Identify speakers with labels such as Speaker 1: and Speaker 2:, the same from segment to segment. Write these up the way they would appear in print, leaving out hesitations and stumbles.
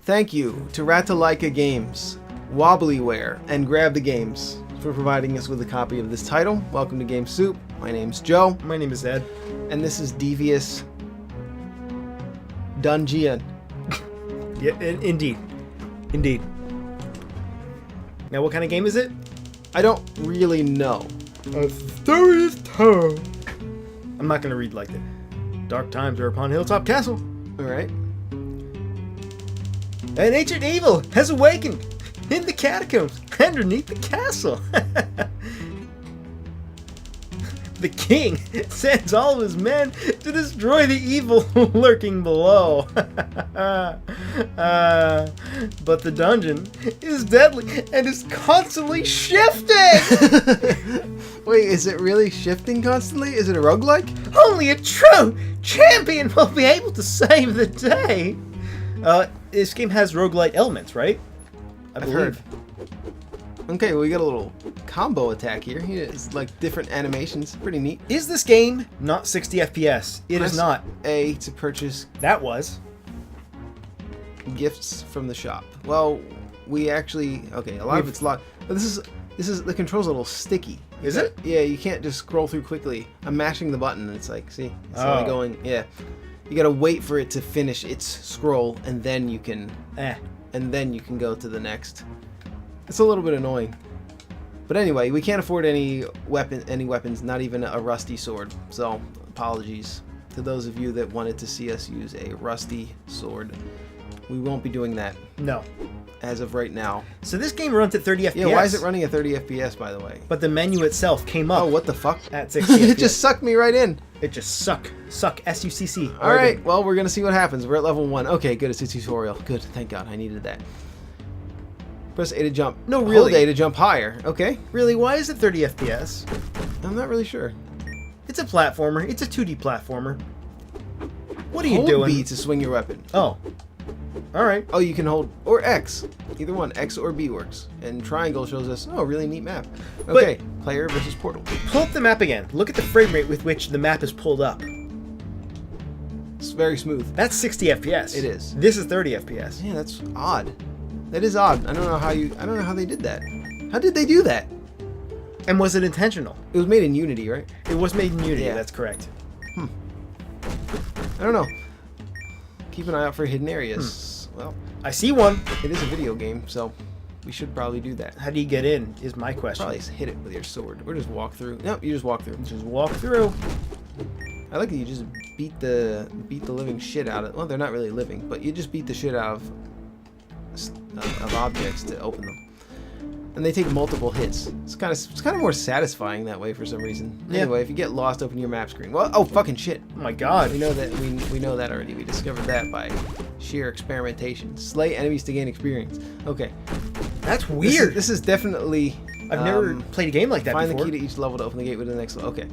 Speaker 1: thank you to Ratalaika Games, Wobblyware, and Grab the Games for providing us with a copy of this title. Welcome to Game Soup. My name's Joe.
Speaker 2: My name is Ed.
Speaker 1: And this is Devious Dungeon.
Speaker 2: Yeah, indeed. Indeed. Now, what kind of game is it?
Speaker 1: I don't really know.
Speaker 2: A Story's Time. I'm not going to read like that. Dark times are upon Hilltop Castle.
Speaker 1: Alright.
Speaker 2: An ancient evil has awakened in the catacombs underneath the castle. The king sends all of his men to destroy the evil lurking below. But the dungeon is deadly and is constantly shifting.
Speaker 1: Wait, is it really shifting constantly? Is it a roguelike?
Speaker 2: Only a true champion will be able to save the day. This game has roguelite elements, right?
Speaker 1: I've heard. Okay, well, we got a little combo attack here. It's like different animations. Pretty neat.
Speaker 2: Is this game not 60 FPS? It is not.
Speaker 1: A to purchase
Speaker 2: That was.
Speaker 1: gifts from the shop. Well, we actually a lot of it's locked. But this is the controls a little sticky.
Speaker 2: Is it?
Speaker 1: Yeah, you can't just scroll through quickly. I'm mashing the button and it's like, see, it's only going. Yeah, you gotta wait for it to finish its scroll and then you can go to the next. It's a little bit annoying. But anyway, we can't afford any weapons, not even a rusty sword. So, apologies to those of you that wanted to see us use a rusty sword. We won't be doing that.
Speaker 2: No.
Speaker 1: As of right now.
Speaker 2: So this game runs at 30 FPS.
Speaker 1: Yeah, why is it running at 30 FPS, by the way?
Speaker 2: But the menu itself came up.
Speaker 1: Oh, what the fuck?
Speaker 2: At 60 FPS.
Speaker 1: It just sucked me right in.
Speaker 2: It just suck, S-U-C-C.
Speaker 1: Alright, well, we're gonna see what happens. We're at level 1. Okay, good, it's a tutorial. Good, thank God, I needed that. Press A to jump.
Speaker 2: No, really.
Speaker 1: Hold A to jump higher. Okay.
Speaker 2: Really, why is it 30 FPS?
Speaker 1: I'm not really sure.
Speaker 2: It's a platformer. It's a 2D platformer. What are you
Speaker 1: Hold
Speaker 2: doing?
Speaker 1: B to swing your weapon.
Speaker 2: Oh. Alright.
Speaker 1: Oh, you can hold, or X. Either one, X or B works. And triangle shows us, oh, really neat map. Okay, player versus portal.
Speaker 2: Pull up the map again. Look at the frame rate with which the map is pulled up.
Speaker 1: It's very smooth.
Speaker 2: That's 60 FPS.
Speaker 1: It is.
Speaker 2: This is 30 FPS.
Speaker 1: Yeah, that's odd. That is odd. I don't know how they did that. How did they do that?
Speaker 2: And was it intentional?
Speaker 1: It was made in Unity, right?
Speaker 2: It was made in Unity,
Speaker 1: Yeah.
Speaker 2: that's correct.
Speaker 1: I don't know. Keep an eye out for hidden areas. Well,
Speaker 2: I see one.
Speaker 1: it is a video game, so we should probably do that.
Speaker 2: How do you get in, is my question.
Speaker 1: Probably just hit it with your sword. Or just walk through. Nope, you just walk through.
Speaker 2: Just walk through.
Speaker 1: I like that you just beat the living shit out of. Well, they're not really living, but you just beat the shit out of objects to open them, and they take multiple hits. It's kind of more satisfying that way for some reason.
Speaker 2: Yeah.
Speaker 1: Anyway, if you get lost, open your map screen. Well, oh fucking shit!
Speaker 2: Oh my god.
Speaker 1: We know that we know that already. We discovered that by sheer experimentation. Slay enemies to gain experience. Okay,
Speaker 2: That's weird.
Speaker 1: This is definitely.
Speaker 2: I've never played a game like that
Speaker 1: Find
Speaker 2: before.
Speaker 1: the key to each level to open the gateway to the next level. Okay,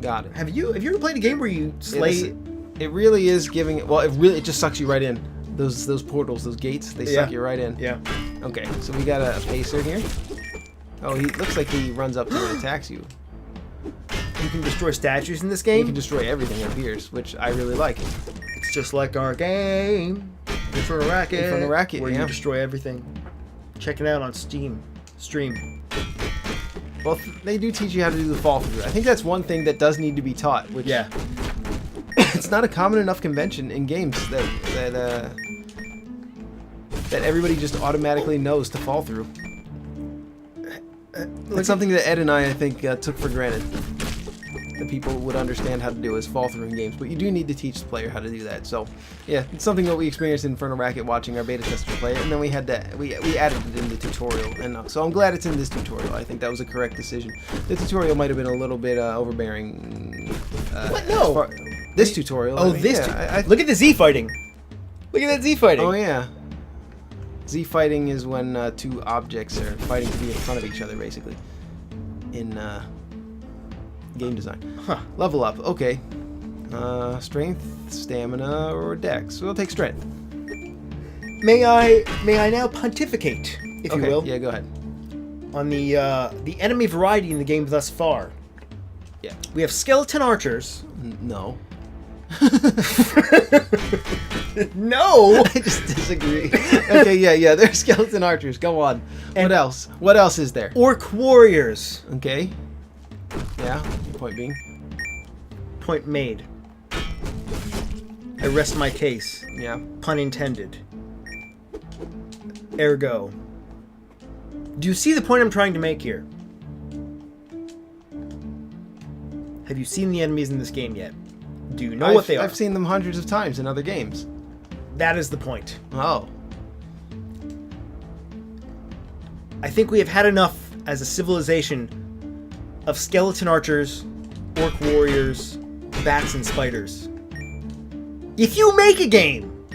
Speaker 1: got it.
Speaker 2: Have you ever played a game where you slay...
Speaker 1: It really is giving it. Well, it just sucks you right in. Those portals, those gates, they suck you right in.
Speaker 2: Yeah.
Speaker 1: Okay, so we got a pacer here. Oh, he looks like he runs up to you and attacks you.
Speaker 2: You can destroy statues in this
Speaker 1: You
Speaker 2: game.
Speaker 1: can destroy everything that appears, which I really like.
Speaker 2: It's just like our game. Inferno Racket.
Speaker 1: Inferno Racket,
Speaker 2: where
Speaker 1: yeah.
Speaker 2: you destroy everything. Check it out on Steam. Stream.
Speaker 1: Well, they do teach you how to do the fall through. I think that's one thing that does need to be taught. Which
Speaker 2: Yeah.
Speaker 1: it's not a common enough convention in games that everybody just automatically knows to fall through. It's something that Ed and I think, took for granted. That people would understand how to do is fall through in games, but you do need to teach the player how to do that. So, yeah, it's something that we experienced in Inferno Racket watching our beta testers play it, and then we added it in the tutorial, and so I'm glad it's in this tutorial. I think that was a correct decision. The tutorial might have been a little bit overbearing.
Speaker 2: What? No.
Speaker 1: This tutorial.
Speaker 2: Oh,
Speaker 1: I mean,
Speaker 2: this.
Speaker 1: yeah,
Speaker 2: Look at the Z fighting. Look at that Z fighting.
Speaker 1: Oh yeah. Z fighting is when two objects are fighting to be in front of each other, basically. In game design.
Speaker 2: Huh.
Speaker 1: Level up. Okay. Strength, stamina, or dex. We'll take strength.
Speaker 2: May I now pontificate, if you will,
Speaker 1: Yeah, go ahead.
Speaker 2: on the enemy variety in the game thus far.
Speaker 1: Yeah.
Speaker 2: We have skeleton archers.
Speaker 1: No.
Speaker 2: No!
Speaker 1: I just disagree. Okay, yeah, they're skeleton archers. Go on.
Speaker 2: And-
Speaker 1: what else? What else is there?
Speaker 2: Orc warriors.
Speaker 1: Okay. Yeah, your point being.
Speaker 2: Point made. I rest my case.
Speaker 1: Yeah.
Speaker 2: Pun intended. Ergo. Do you see the point I'm trying to make here? Have you seen the enemies in this game yet? Do you know what they are?
Speaker 1: I've seen them hundreds of times in other games.
Speaker 2: That is the point.
Speaker 1: Oh.
Speaker 2: I think we have had enough as a civilization of skeleton archers, orc warriors, bats, and spiders. If you make a game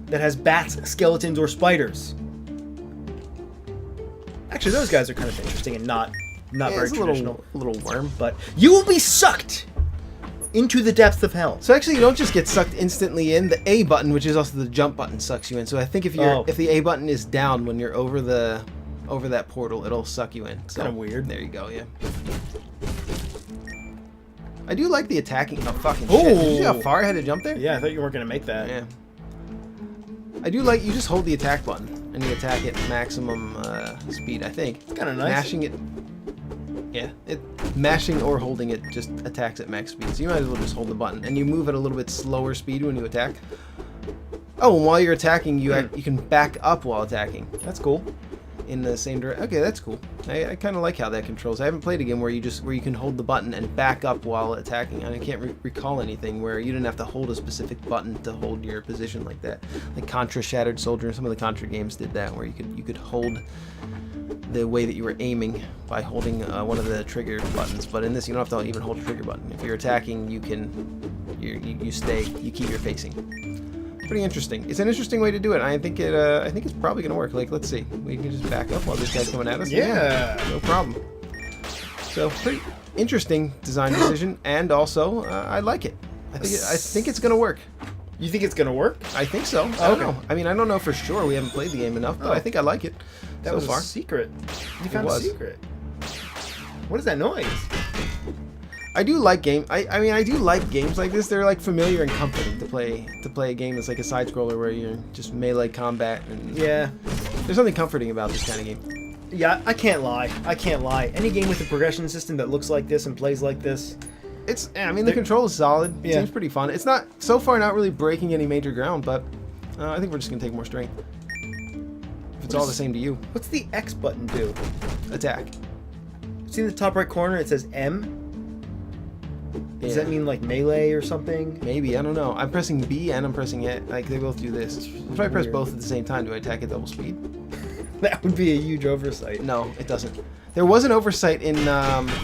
Speaker 2: that has bats, skeletons, or spiders, actually those guys are kind of interesting and not very
Speaker 1: it's
Speaker 2: traditional.
Speaker 1: a little worm.
Speaker 2: But you will be sucked into the depths of hell.
Speaker 1: So actually, you don't just get sucked instantly in. The A button, which is also the jump button, sucks you in. So I think if the A button is down when you're over that portal, it'll suck you in. So,
Speaker 2: Kind of weird.
Speaker 1: There you go. Yeah. I do like the attacking. Oh fucking
Speaker 2: Ooh.
Speaker 1: shit! Did you see how far I had to jump there?
Speaker 2: Yeah, I thought you weren't gonna make that.
Speaker 1: Yeah. I do like you just hold the attack button and you attack at maximum speed. I think.
Speaker 2: Kind of nice.
Speaker 1: Mashing it. Yeah, mashing or holding it just attacks at max speed. So you might as well just hold the button, and you move at a little bit slower speed when you attack. Oh, and while you're attacking, you can back up while attacking.
Speaker 2: That's cool.
Speaker 1: In the same direction. Okay, that's cool. I kind of like how that controls. I haven't played a game where you can hold the button and back up while attacking, and I can't recall anything where you didn't have to hold a specific button to hold your position like that. Like Contra Shattered Soldier and some of the Contra games did that, where you could hold the way that you were aiming by holding one of the trigger buttons. But in this, you don't have to even hold a trigger button. If you're attacking, you keep your facing. Pretty interesting. It's an interesting way to do it. I think it's probably gonna work. Like, let's see. We can just back up while this guy's coming at us.
Speaker 2: Yeah.
Speaker 1: No problem. So pretty interesting design decision, and also I like it. I think it's gonna work.
Speaker 2: You think it's gonna work?
Speaker 1: I think so. I don't know. I mean, I don't know for sure. We haven't played the game enough, but I think I like it.
Speaker 2: That
Speaker 1: so
Speaker 2: was
Speaker 1: far.
Speaker 2: a secret. You found a secret. What is that noise?
Speaker 1: I do like I do like games like this. They're like familiar and comforting to play a game that's like a side scroller where you're just melee combat, and
Speaker 2: yeah,
Speaker 1: there's something comforting about this kind of game.
Speaker 2: Yeah, I can't lie. Any game with a progression system that looks like this and plays like this,
Speaker 1: the control is solid. It seems pretty fun. It's not so far not really breaking any major ground, but I think we're just gonna take more strength. If it's all the same to you.
Speaker 2: What's the X button do?
Speaker 1: Attack.
Speaker 2: See in the top right corner it says M? Does that mean like melee or something?
Speaker 1: Maybe, I don't know. I'm pressing B and I'm pressing A. Like, they both do this. If I press both at the same time, do I attack at double speed?
Speaker 2: That would be a huge oversight.
Speaker 1: No, it doesn't. There was an oversight in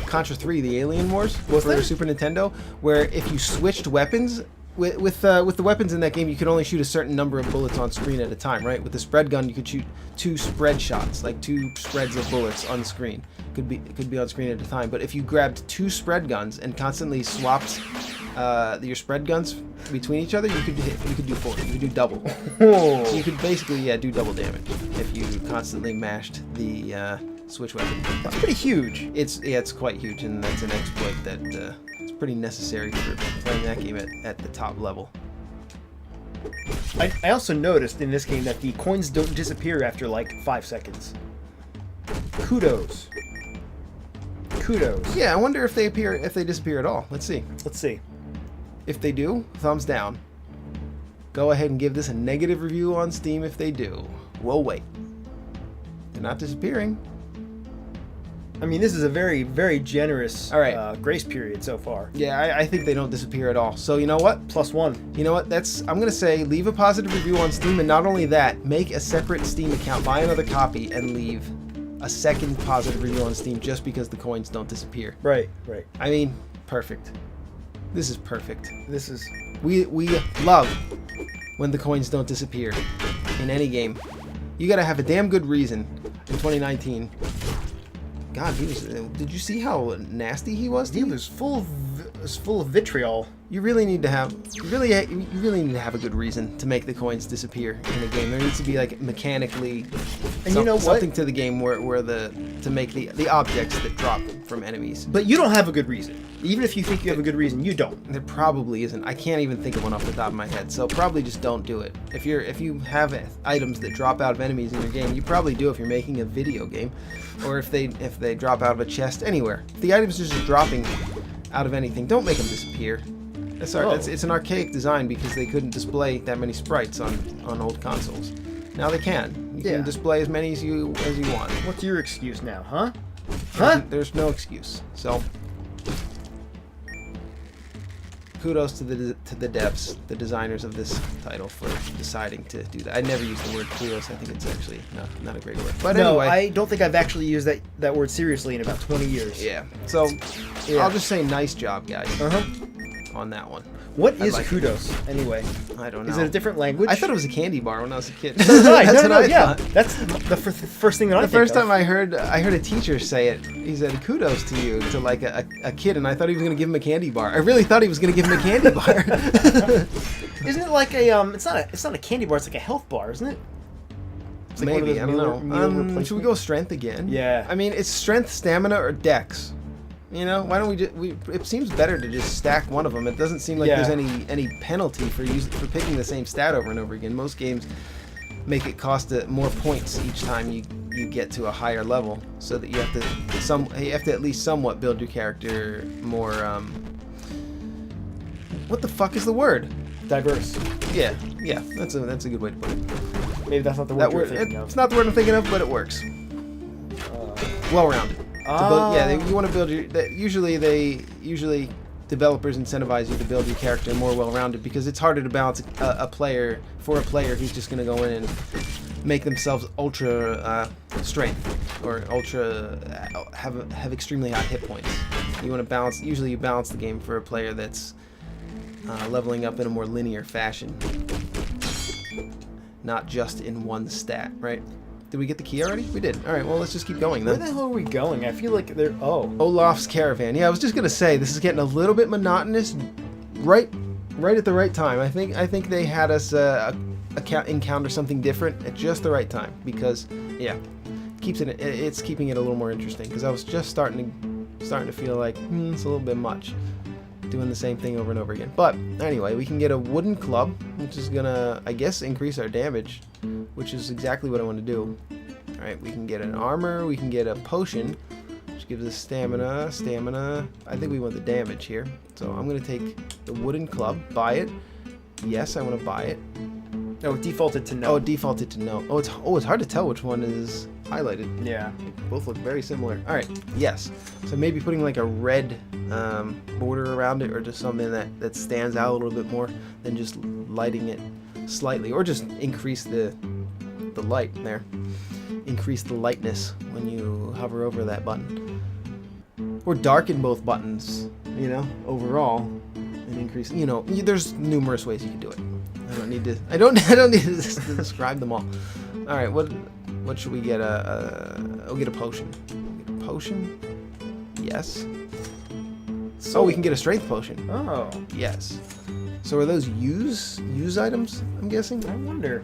Speaker 1: Contra 3, the Alien Wars, for Super Nintendo, where if you switched weapons, with the weapons in that game, you could only shoot a certain number of bullets on screen at a time, right? With the spread gun, you could shoot 2 spread shots, like 2 spreads of bullets on screen. It could be on screen at a time. But if you grabbed 2 spread guns and constantly swapped your spread guns between each other, you could do 4. You could do double. So you could basically do double damage if you constantly mashed the switch weapon.
Speaker 2: That's pretty huge.
Speaker 1: It's quite huge, and that's an exploit that it's pretty necessary for playing that game at the top level.
Speaker 2: I also noticed in this game that the coins don't disappear after like 5 seconds. Kudos.
Speaker 1: Yeah, I wonder if they disappear at all. Let's see. If they do, thumbs down. Go ahead and give this a negative review on Steam if they do. We'll wait. They're not disappearing.
Speaker 2: I mean, this is a very, very generous
Speaker 1: all
Speaker 2: grace period so far.
Speaker 1: Yeah, I think they don't disappear at all. So you know what?
Speaker 2: +1.
Speaker 1: You know what? I'm gonna say leave a positive review on Steam, and not only that, make a separate Steam account, buy another copy, and leave a second positive review on Steam just because the coins don't disappear.
Speaker 2: Right.
Speaker 1: I mean, perfect. This is perfect. We love when the coins don't disappear in any game. You gotta have a damn good reason in 2019. God, did you see how nasty he was?
Speaker 2: He was full of full of vitriol.
Speaker 1: You really need to have you really need to have a good reason to make the coins disappear in a game. There needs to be like mechanically something to the game where to make the objects that drop from enemies.
Speaker 2: But you don't have a good reason. Even if you think you have a good reason, you don't.
Speaker 1: There probably isn't. I can't even think of one off the top of my head. So probably just don't do it. If you have items that drop out of enemies in your game, you probably do if you're making a video game, or if they drop out of a chest anywhere. If the items are just dropping out of anything, don't make them disappear. It's an archaic design because they couldn't display that many sprites on old consoles. Now they can. You can display as many as you want.
Speaker 2: What's your excuse now, huh? Huh?
Speaker 1: There's no excuse. So kudos to the devs, the designers of this title, for deciding to do that. I never use the word kudos. I think it's actually not a great word. But
Speaker 2: no,
Speaker 1: anyway,
Speaker 2: I don't think I've actually used that word seriously in about 20 years.
Speaker 1: Yeah. So I'll just say nice job, guys. On that one.
Speaker 2: What is kudos, anyway?
Speaker 1: I don't know.
Speaker 2: Is it a different language?
Speaker 1: I thought it was a candy bar when I was a kid.
Speaker 2: That's what I thought.
Speaker 1: Thought.
Speaker 2: That's the first thing that I think
Speaker 1: The first
Speaker 2: of.
Speaker 1: time I heard a teacher say it, he said kudos to you to like a kid, and I thought he was going to give him a candy bar. I really thought he was going to give him a candy bar.
Speaker 2: Isn't it like a it's not a candy bar, it's like a health bar, isn't it? It's like
Speaker 1: Maybe, I don't know. Should we go strength again?
Speaker 2: Yeah.
Speaker 1: I mean, it's strength, stamina, or dex. You know, why don't it seems better to just stack one of them. It doesn't seem like there's any penalty for picking the same stat over and over again. Most games make it cost more points each time you get to a higher level, so that you have to at least somewhat build your character more what the fuck is the word?
Speaker 2: Diverse.
Speaker 1: Yeah, that's a good way to put it.
Speaker 2: Maybe that's not the word you're thinking of.
Speaker 1: It's not the word I'm thinking of, but it works. Well-rounded. You want to build your. Usually developers incentivize you to build your character more well-rounded because it's harder to balance a player who's just going to go in and make themselves ultra strength or ultra have extremely high hit points. You want to balance. Usually, you balance the game for a player that's leveling up in a more linear fashion, not just in one stat, right? Did we get the key already? We did. All right, well, let's just keep going then.
Speaker 2: Where the hell are we going? I feel like they're... Oh.
Speaker 1: Olaf's Caravan. Yeah, I was just going to say, this is getting a little bit monotonous right at the right time. I think they had us encounter something different at just the right time because, it's keeping it a little more interesting because I was just starting to feel like, it's a little bit much doing the same thing over and over again. But anyway, we can get a wooden club, which is gonna, I guess, increase our damage, which is exactly what I want to do. All right, we can get an armor, we can get a potion, which gives us stamina. I think we want the damage here, so I'm gonna take the wooden club, buy it. Yes, I want to buy it.
Speaker 2: Oh, it defaulted to no.
Speaker 1: Oh, it defaulted to no. Oh, it's hard to tell which one is highlighted.
Speaker 2: Yeah.
Speaker 1: Both look very similar. All right, yes. So maybe putting like a red border around it, or just something that stands out a little bit more than just lighting it slightly, or just increase the light there. Increase the lightness when you hover over that button. Or darken both buttons, overall, and increase. There's numerous ways you can do it. I don't need to describe them all. All right, what should we get? We'll get a potion. Get a potion? Yes. So we can get a strength potion.
Speaker 2: Oh.
Speaker 1: Yes. So are those use items, I'm guessing?
Speaker 2: I wonder.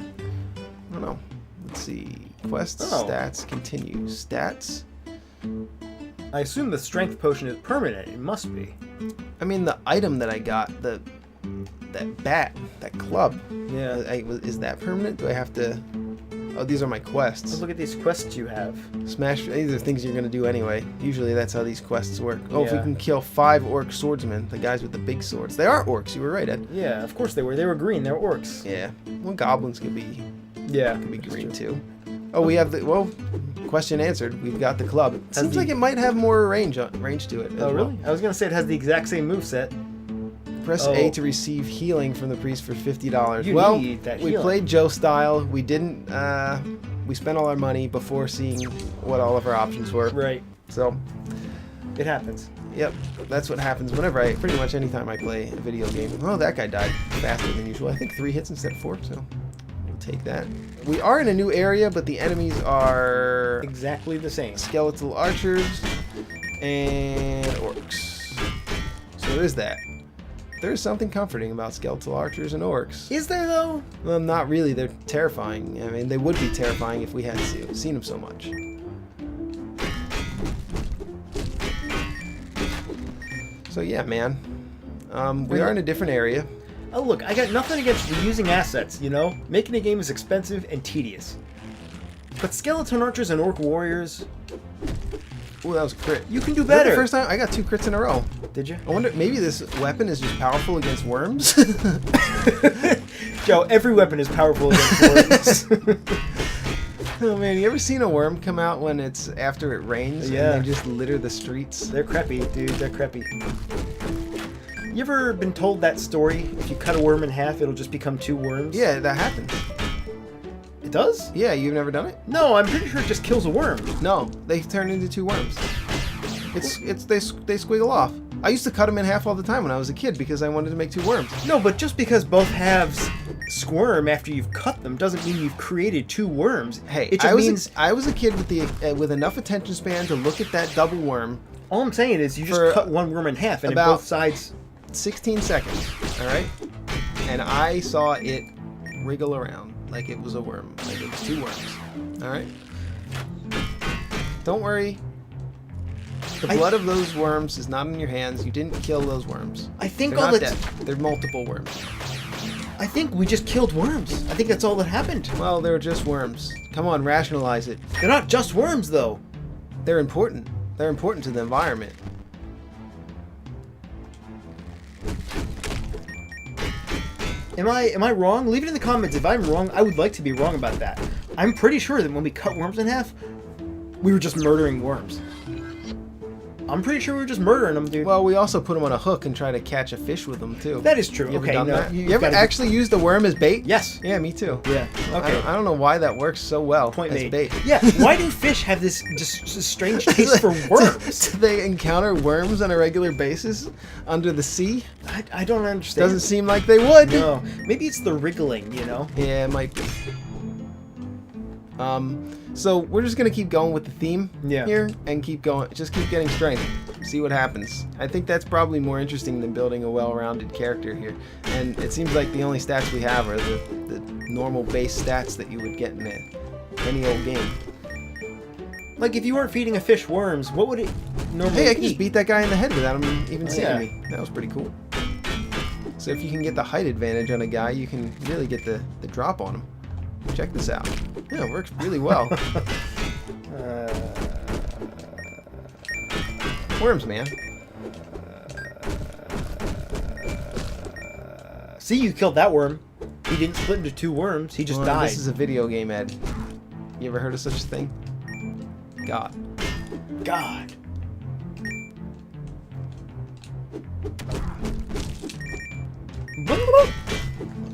Speaker 1: I don't know. Let's see. Quests, stats, continue. Stats.
Speaker 2: I assume the strength potion is permanent. It must be.
Speaker 1: I mean, the item that I got, that club.
Speaker 2: Yeah.
Speaker 1: Is that permanent? Do I have to... Oh, these are my quests.
Speaker 2: Let's look at these quests you have.
Speaker 1: Smash. These are things you're going to do anyway. Usually that's how these quests work. Oh, if we can kill 5 orc swordsmen, the guys with the big swords. They are orcs, you were right, Ed.
Speaker 2: Yeah, of course they were. They were green. They're orcs.
Speaker 1: Yeah. Well, goblins can be...
Speaker 2: Yeah.
Speaker 1: Can be green too. Oh, we have the... Well, question answered. We've got the club. It seems like it might have more range to it.
Speaker 2: Oh, really? I was going to say it has the exact same moveset.
Speaker 1: Press A to receive healing from the priest for $50.
Speaker 2: You need that
Speaker 1: we
Speaker 2: healing.
Speaker 1: played Joe style. We didn't. We spent all our money before seeing what all of our options were.
Speaker 2: Right.
Speaker 1: So,
Speaker 2: it happens.
Speaker 1: Yep, that's what happens whenever pretty much anytime I play a video game. Oh, that guy died faster than usual. I think 3 hits instead of 4. So, we'll take that. We are in a new area, but the enemies are
Speaker 2: exactly the same.
Speaker 1: Skeletal archers and orcs. So there is that. There is something comforting about skeletal archers and orcs.
Speaker 2: Is there, though?
Speaker 1: Well, not really. They're terrifying. I mean, they would be terrifying if we hadn't seen them so much. So yeah, man. We are in a different area.
Speaker 2: Oh, look, I got nothing against reusing assets, you know? Making a game is expensive and tedious. But skeleton archers and orc warriors...
Speaker 1: Ooh, that was a crit.
Speaker 2: You can do better.
Speaker 1: The first time I got 2 crits in a row.
Speaker 2: Did you?
Speaker 1: I wonder, maybe this weapon is just powerful against worms?
Speaker 2: Joe, every weapon is powerful against worms.
Speaker 1: Oh man, you ever seen a worm come out when it's after it rains and they just litter the streets?
Speaker 2: They're creepy, dude. They're creepy. You ever been told that story? If you cut a worm in half, it'll just become 2 worms?
Speaker 1: Yeah, that happens.
Speaker 2: It does?
Speaker 1: Yeah, you've never done it?
Speaker 2: No, I'm pretty sure it just kills a worm.
Speaker 1: No, they turn into 2 worms. They squiggle off. I used to cut them in half all the time when I was a kid because I wanted to make 2 worms.
Speaker 2: No, but just because both halves squirm after you've cut them doesn't mean you've created 2 worms.
Speaker 1: Hey,
Speaker 2: it just means
Speaker 1: I was a kid with enough attention span to look at that double worm.
Speaker 2: All I'm saying is you just cut one worm in half and in both sides
Speaker 1: 16 seconds, all right? And I saw it wriggle around like it was a worm, like it was 2 worms, all right? Don't worry. The blood of those worms is not in your hands. You didn't kill those worms.
Speaker 2: I think
Speaker 1: They're not dead. They're multiple worms.
Speaker 2: I think we just killed worms. I think that's all that happened.
Speaker 1: Well, they're just worms. Come on, rationalize it.
Speaker 2: They're not just worms, though.
Speaker 1: They're important. They're important to the environment.
Speaker 2: Am I wrong? Leave it in the comments if I'm wrong. I would like to be wrong about that. I'm pretty sure that when we cut worms in half, we were just murdering worms. I'm pretty sure we were just murdering them, dude.
Speaker 1: Well, we also put them on a hook and try to catch a fish with them, too.
Speaker 2: That is true.
Speaker 1: You ever
Speaker 2: Okay,
Speaker 1: done
Speaker 2: no.
Speaker 1: that? You ever actually used a worm as bait?
Speaker 2: Yes.
Speaker 1: Yeah, me too.
Speaker 2: Yeah. Okay.
Speaker 1: I don't know why that works so well
Speaker 2: Point
Speaker 1: as
Speaker 2: made.
Speaker 1: bait.
Speaker 2: Yeah. Why do fish have this just strange taste for worms?
Speaker 1: Do they encounter worms on a regular basis under the sea?
Speaker 2: I don't understand.
Speaker 1: Doesn't seem like they would.
Speaker 2: No. Maybe it's the wriggling, you know?
Speaker 1: Yeah, it might be. So we're just gonna keep going with the theme here and keep going. Just keep getting strength. See what happens. I think that's probably more interesting than building a well-rounded character here. And it seems like the only stats we have are the normal base stats that you would get in any old game.
Speaker 2: Like if you weren't feeding a fish worms, what would it normally
Speaker 1: Hey, I can
Speaker 2: eat?
Speaker 1: just beat that guy in the head without him even seeing
Speaker 2: yeah.
Speaker 1: me. That was pretty cool. So if you can get the height advantage on a guy, you can really get the drop on him. Check this out. Yeah, it works really well. Worms, man.
Speaker 2: See, you killed that worm. He didn't split into 2 worms. He just died.
Speaker 1: This is a video game, Ed. You ever heard of such a thing? God.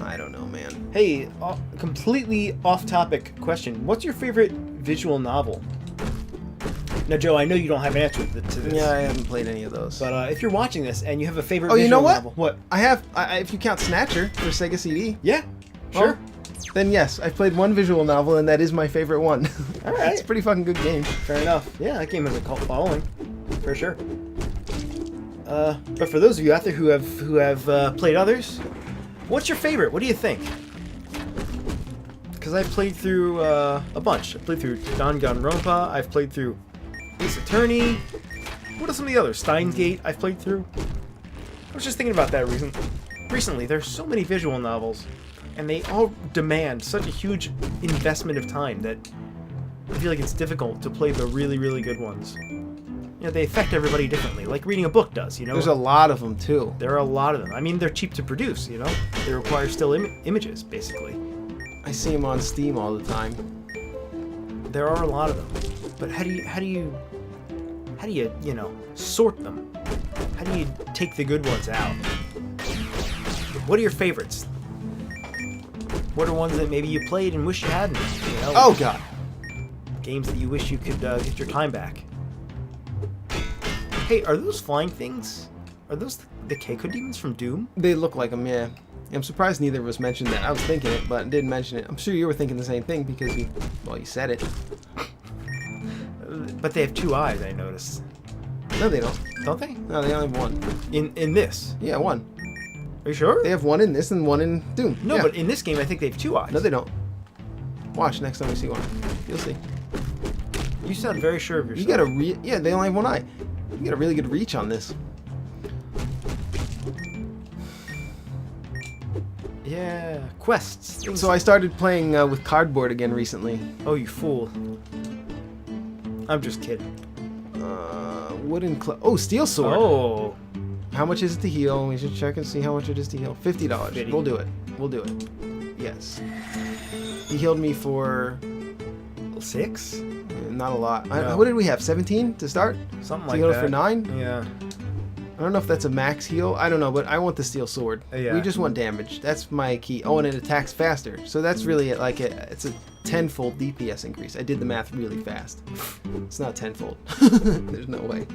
Speaker 1: I don't know, man.
Speaker 2: Hey, completely off-topic question. What's your favorite visual novel? Now, Joe, I know you don't have an answer to this.
Speaker 1: Yeah, I haven't played any of those.
Speaker 2: But if you're watching this and you have a favorite
Speaker 1: you know
Speaker 2: visual
Speaker 1: what?
Speaker 2: novel... What?
Speaker 1: I have, if you count Snatcher for Sega CD.
Speaker 2: Yeah, sure.
Speaker 1: Then yes, I've played one visual novel, and that is my favorite one.
Speaker 2: All right.
Speaker 1: It's a pretty fucking good game.
Speaker 2: Fair enough. Yeah, that game has a cult following, for sure. But for those of you out there who have played others, what's your favorite? What do you think? Because I've played through a bunch. I've played through Danganronpa. I've played through Ace Attorney. What are some of the others? Steins Gate. I've played through. I was just thinking about that recently. There's so many visual novels, and they all demand such a huge investment of time that I feel like it's difficult to play the really, really good ones. You know, they affect everybody differently, like reading a book does, you know?
Speaker 1: There's a lot of them, too.
Speaker 2: There are a lot of them. I mean, they're cheap to produce, you know? They require still images, basically.
Speaker 1: I see them on Steam all the time.
Speaker 2: There are a lot of them. But how do you, you know, sort them? How do you take the good ones out? What are your favorites? What are ones that maybe you played and wish you hadn't? You know?
Speaker 1: Oh, God.
Speaker 2: Games that you wish you could get your time back. Hey, are those flying things? Are those the Keiko demons from Doom?
Speaker 1: They look like them, yeah. I'm surprised neither of us mentioned that. I was thinking it, but didn't mention it. I'm sure you were thinking the same thing because you said it.
Speaker 2: But they have 2 eyes, I noticed.
Speaker 1: No, they don't.
Speaker 2: Don't they?
Speaker 1: No, they only have one.
Speaker 2: In this?
Speaker 1: Yeah, one.
Speaker 2: Are you sure?
Speaker 1: They have one in this and one in Doom.
Speaker 2: No,
Speaker 1: yeah.
Speaker 2: but in this game, I think they have 2 eyes.
Speaker 1: No, they don't. Watch next time we see one. You'll see.
Speaker 2: You sound very sure of yourself.
Speaker 1: You got a yeah, they only have one eye. You got a really good reach on this.
Speaker 2: Yeah, quests.
Speaker 1: So I started playing with cardboard again recently.
Speaker 2: Oh, you fool. I'm just kidding.
Speaker 1: Wooden oh, steel sword.
Speaker 2: Oh.
Speaker 1: How much is it to heal? We should check and see how much it is to heal. $50. We'll do it. We'll do it. Yes. He healed me for
Speaker 2: 6?
Speaker 1: not a lot.
Speaker 2: No.
Speaker 1: What did we have? 17 to start?
Speaker 2: Something
Speaker 1: So
Speaker 2: like
Speaker 1: you healed
Speaker 2: that.
Speaker 1: for 9?
Speaker 2: Yeah.
Speaker 1: I don't know if that's a max heal. I don't know, but I want the steel sword.
Speaker 2: Yeah.
Speaker 1: We just want damage. That's my key. Oh, and it attacks faster. So that's really like it's a 10-fold DPS increase. I did the math really fast. It's not 10-fold. There's no way.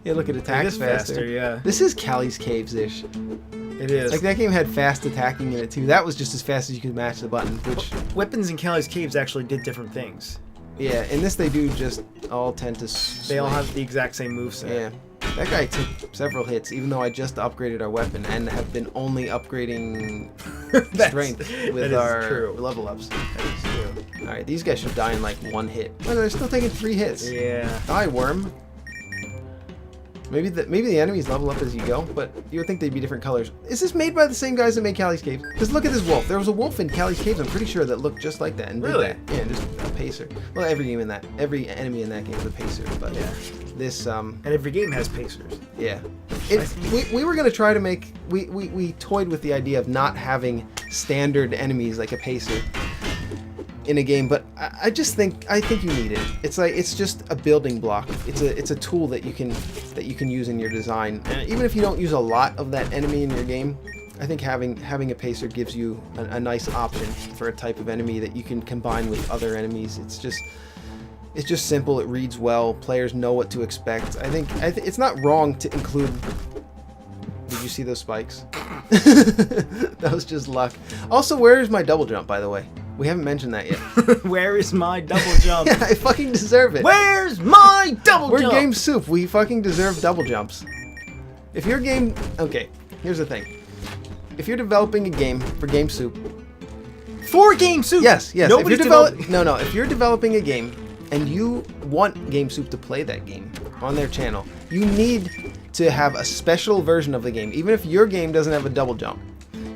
Speaker 1: Yeah, look, it attacks faster.
Speaker 2: Yeah.
Speaker 1: This is Callie's Caves-ish.
Speaker 2: It is.
Speaker 1: Like, that game had fast attacking in it, too. That was just as fast as you could match the button, which...
Speaker 2: Weapons in Callie's Caves actually did different things.
Speaker 1: Yeah, in this they do just all tend to
Speaker 2: They all have the exact same moveset.
Speaker 1: Yeah. That guy took several hits, even though I just upgraded our weapon and have been only upgrading strength with our level ups.
Speaker 2: That is true.
Speaker 1: Alright, these guys should die in like 1 hit. Oh, they're still taking 3 hits.
Speaker 2: Yeah.
Speaker 1: Die, worm. Maybe the enemies level up as you go, but you would think they'd be different colors. Is this made by the same guys that made Callie's Caves? Because look at this wolf. There was a wolf in Callie's Caves, I'm pretty sure, that looked just like that. And
Speaker 2: really?
Speaker 1: Did that. Yeah, just a pacer. Well, every enemy in that game is a pacer, but
Speaker 2: yeah.
Speaker 1: This
Speaker 2: and every game has pacers.
Speaker 1: Yeah. We were gonna try to make we toyed with the idea of not having standard enemies like a pacer in a game, but I think you need it. It's just a building block. It's a tool that you can use in your design. And even if you don't use a lot of that enemy in your game, I think having a pacer gives you a nice option for a type of enemy that you can combine with other enemies. It's just simple. It reads well. Players know what to expect. I think it's not wrong to include. Did you see those spikes? That was just luck. Also, where is my double jump, by the way? We haven't mentioned that yet.
Speaker 2: Where is my double jump?
Speaker 1: Yeah, I fucking deserve it.
Speaker 2: Where's my double jump?
Speaker 1: We're Game Soup. We fucking deserve double jumps. If your game... Okay, here's the thing. If you're developing a game for Game Soup...
Speaker 2: For Game Soup?
Speaker 1: Yes.
Speaker 2: Nobody's developing...
Speaker 1: No. If you're developing a game and you want Game Soup to play that game on their channel, you need to have a special version of the game. Even if your game doesn't have a double jump,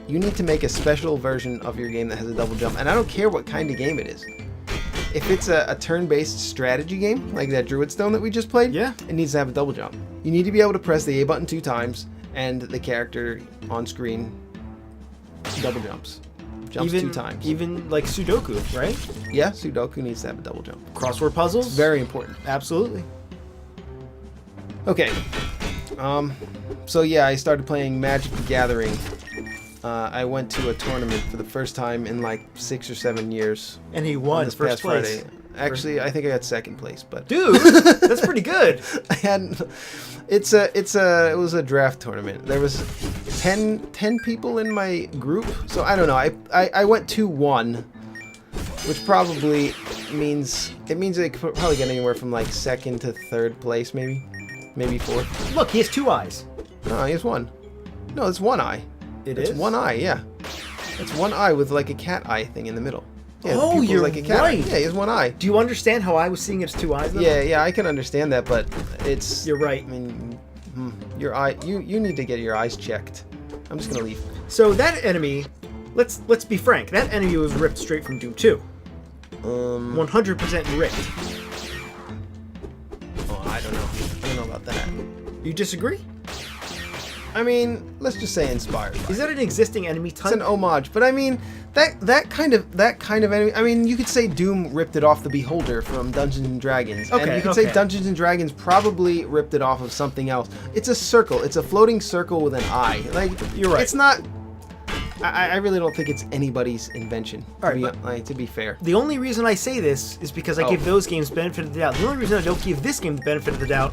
Speaker 1: you need to make a special version of your game that has a double jump. And I don't care what kind of game it is. If it's a turn-based strategy game, like that Druidstone that we just played,
Speaker 2: yeah,
Speaker 1: it needs to have a double jump. You need to be able to press the A button 2 times, and the character on screen double jumps. Jumps 2 times.
Speaker 2: Even like Sudoku, right?
Speaker 1: Yeah, Sudoku needs to have a double jump.
Speaker 2: Crossword puzzles?
Speaker 1: Very important.
Speaker 2: Absolutely.
Speaker 1: Okay. So yeah, I started playing Magic the Gathering. I went to a tournament for the first time in like 6 or 7 years.
Speaker 2: And he won
Speaker 1: this
Speaker 2: first
Speaker 1: past
Speaker 2: place.
Speaker 1: Friday. Actually, I think I got 2nd place, but
Speaker 2: dude, that's pretty good.
Speaker 1: I hadn't. It was a draft tournament. There was 10 people in my group, so I don't know. I went 2-1, which probably means I could probably get anywhere from like 2nd to 3rd place, maybe 4th.
Speaker 2: Look, he has 2 eyes.
Speaker 1: No, he has 1. No, it's 1 eye. It's 1 eye, yeah. It's 1 eye with like a cat eye thing in the middle. Yeah,
Speaker 2: oh, you're
Speaker 1: like a cat
Speaker 2: right.
Speaker 1: Eye. Yeah, he has 1 eye.
Speaker 2: Do you understand how I was seeing it as 2 eyes? Though?
Speaker 1: Yeah, I can understand that, but it's.
Speaker 2: You're right.
Speaker 1: I mean, your eye. You need to get your eyes checked. I'm just gonna leave.
Speaker 2: So that enemy, let's be frank. That enemy was ripped straight from Doom 2. 100% ripped.
Speaker 1: Oh, I don't know about that.
Speaker 2: You disagree?
Speaker 1: I mean, let's just say inspired.
Speaker 2: Is that an existing enemy type?
Speaker 1: It's an homage, but I mean that kind of enemy. I mean, you could say Doom ripped it off the Beholder from Dungeons and Dragons, and you could say Dungeons and Dragons probably ripped it off of something else. It's a circle. It's a floating circle with an eye. Like,
Speaker 2: you're right.
Speaker 1: It's not. I really don't think it's anybody's invention. To be fair.
Speaker 2: The only reason I say this is because I give those games benefit of the doubt. The only reason I don't give this game the benefit of the doubt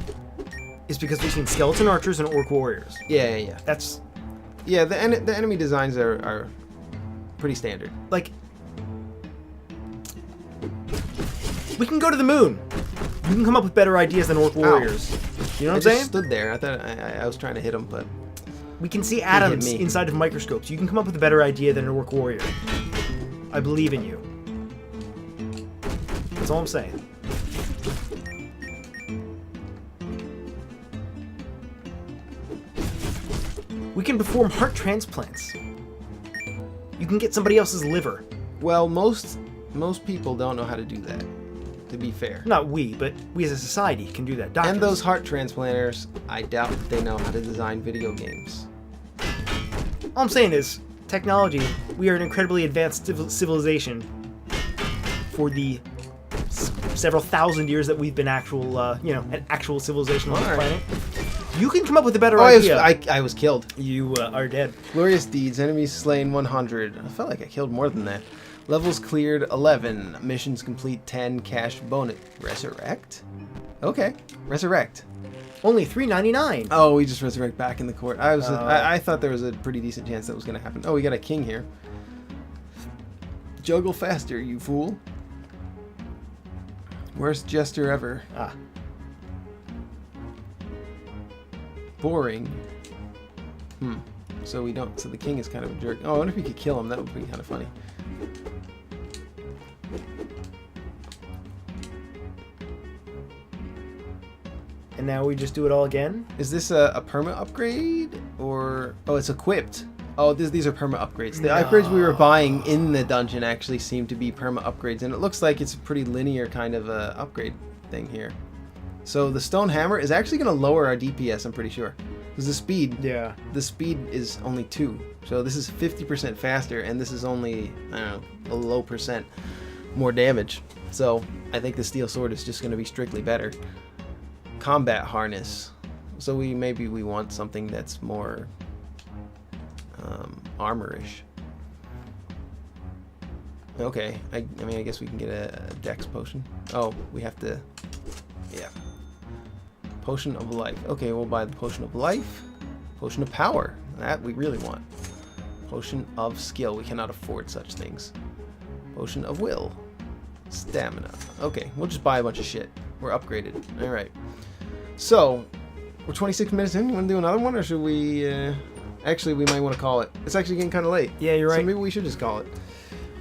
Speaker 2: is because we've seen skeleton archers and orc warriors.
Speaker 1: Yeah.
Speaker 2: That's...
Speaker 1: Yeah, the enemy designs are pretty standard.
Speaker 2: Like... We can go to the moon. You can come up with better ideas than orc warriors. You know what I'm
Speaker 1: I
Speaker 2: saying?
Speaker 1: just stood there. I thought I was trying to hit him, but
Speaker 2: We can see atoms
Speaker 1: me.
Speaker 2: inside of microscopes. You can come up with a better idea than an orc warrior. I believe in you. That's all I'm saying. We can perform heart transplants. You can get somebody else's liver.
Speaker 1: well, most people don't know how to do that. To be fair.
Speaker 2: Not we, but we as a society can do that. Doctors.
Speaker 1: And those heart transplanters, I doubt that they know how to design video games.
Speaker 2: All I'm saying is, technology, we are an incredibly advanced civilization for the several thousand years that we've been an actual civilization on the planet. You can come up with a better idea.
Speaker 1: I was killed.
Speaker 2: You are dead.
Speaker 1: Glorious deeds. Enemies slain 100. I felt like I killed more than that. Levels cleared 11. Missions complete 10. Cash bonus. Resurrect? Okay. Resurrect.
Speaker 2: Only $3.99.
Speaker 1: Oh, we just resurrect back in the court. I thought there was a pretty decent chance that was going to happen. Oh, we got a king here. Juggle faster, you fool. Worst jester ever.
Speaker 2: Ah.
Speaker 1: Boring. So we don't. So the king is kind of a jerk. Oh, I wonder if we could kill him. That would be kind of funny.
Speaker 2: And now we just do it all again?
Speaker 1: Is this a perma upgrade or? Oh, it's equipped. Oh, these are perma upgrades. The upgrades we were buying in the dungeon actually seem to be perma upgrades, and it looks like it's a pretty linear kind of upgrade thing here. So the stone hammer is actually going to lower our DPS, I'm pretty sure. Because the speed is only 2. So this is 50% faster, and this is only, I don't know, a low percent more damage. So I think the steel sword is just going to be strictly better. Combat harness. So maybe we want something that's more armor-ish. Okay, I mean, I guess we can get a dex potion. Oh, we have to, yeah. Potion of life. Okay, we'll buy the potion of life. Potion of power. That we really want. Potion of skill. We cannot afford such things. Potion of will. Stamina. Okay, we'll just buy a bunch of shit. We're upgraded. Alright. So, we're 26 minutes in. You want to do another one, or should we... Actually, we might want to call it. It's actually getting kind of late.
Speaker 2: Yeah, you're right.
Speaker 1: So maybe we should just call it.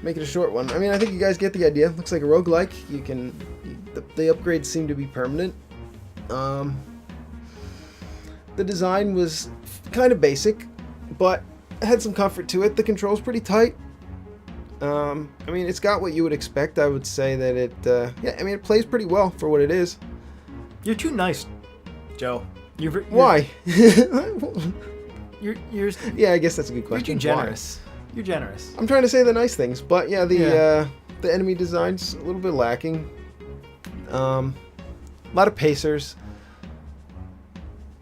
Speaker 1: Make it a short one. I mean, I think you guys get the idea. Looks like a roguelike. You can... The upgrades seem to be permanent. The design was kind of basic, but had some comfort to it. The control's pretty tight. I mean, it's got what you would expect. I would say that it, yeah, I mean, it plays pretty well for what it is.
Speaker 2: You're too nice, Joe.
Speaker 1: Why?
Speaker 2: You're
Speaker 1: yeah, I guess that's a good question.
Speaker 2: You're too generous. Why? You're generous.
Speaker 1: I'm trying to say the nice things, but yeah, the enemy design's a little bit lacking. A lot of pacers.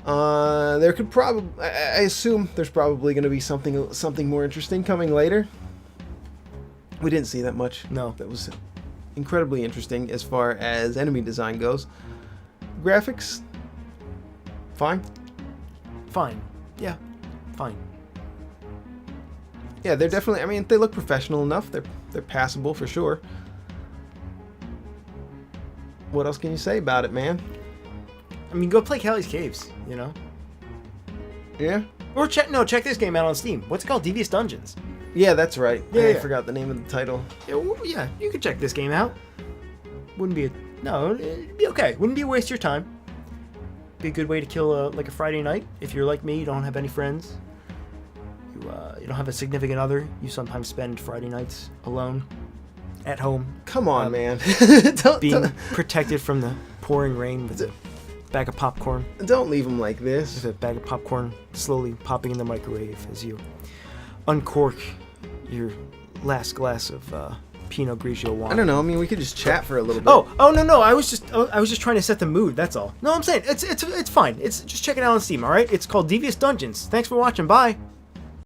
Speaker 1: There could probably, I assume there's probably going to be something more interesting coming later. We didn't see that much.
Speaker 2: No.
Speaker 1: That was incredibly interesting as far as enemy design goes. Graphics, fine.
Speaker 2: Fine. Yeah, fine.
Speaker 1: Yeah, they're definitely, I mean, they look professional enough. They're passable for sure. What else can you say about it, man?
Speaker 2: I mean, go play Callie's Caves, you know?
Speaker 1: Yeah?
Speaker 2: Or check this game out on Steam. What's it called? Devious Dungeons.
Speaker 1: Yeah, that's right.
Speaker 2: Yeah,
Speaker 1: I forgot the name of the title.
Speaker 2: Yeah, you could check this game out. It'd be okay. Wouldn't be a waste of your time. Be a good way to kill like a Friday night. If you're like me, you don't have any friends. You don't have a significant other. You sometimes spend Friday nights alone at home.
Speaker 1: Come on, man.
Speaker 2: Being protected from the pouring rain with a bag of popcorn.
Speaker 1: Don't leave them like this.
Speaker 2: With a bag of popcorn slowly popping in the microwave as you uncork your last glass of Pinot Grigio wine.
Speaker 1: I don't know. I mean, we could just chat for a little bit.
Speaker 2: Oh no! I was just trying to set the mood. That's all. No, I'm saying it's fine. It's just check it out on Steam. All right. It's called Devious Dungeons. Thanks for watching. Bye.